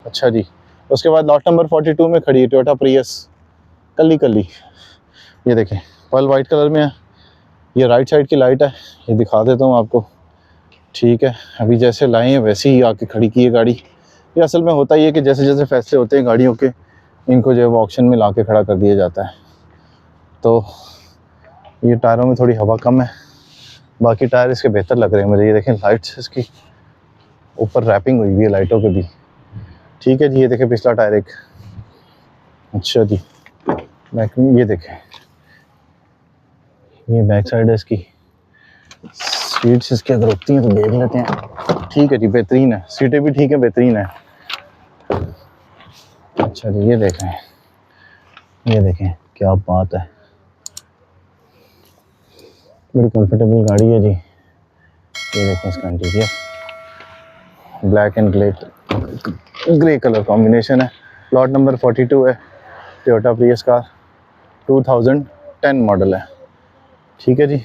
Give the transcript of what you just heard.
अच्छा जी, उसके बाद लॉट नंबर 42 में खड़ी है टोयोटा प्रियस, कली कली। ये देखें पर्ल वाइट कलर में है। ये राइट साइड की लाइट है, ये दिखा देता हूँ आपको। ठीक है, अभी जैसे लाए हैं वैसे ही आके खड़ी की है गाड़ी। ये असल में होता ही है कि जैसे जैसे फैसले होते हैं गाड़ियों के, इनको जो है वो ऑक्शन में ला के खड़ा कर दिया जाता है। तो ये टायरों में थोड़ी हवा कम है, बाकी टायर इसके बेहतर लग रहे हैं मुझे। ये देखें लाइट्स इसकी ऊपर रैपिंग हुई हुई है लाइटों के भी। ठीक है जी, ये देखें पिछला टायर एक। अच्छा जी, बैक में ये देखें, ये बैक साइड है इसकी। सीट्स इसकी अगर उठती हैं तो देख लेते हैं। ठीक है जी, बेहतरीन है, सीटें भी ठीक है, बेहतरीन है। अच्छा जी, ये देखें, ये देखें क्या बात है, बड़ी कंफर्टेबल गाड़ी है जी। ये देखें इसका interior, black and grey colour combination है। लॉट नंबर 42 है, टोयोटा प्रियस कार, 2010 मॉडल है। ठीक है जी।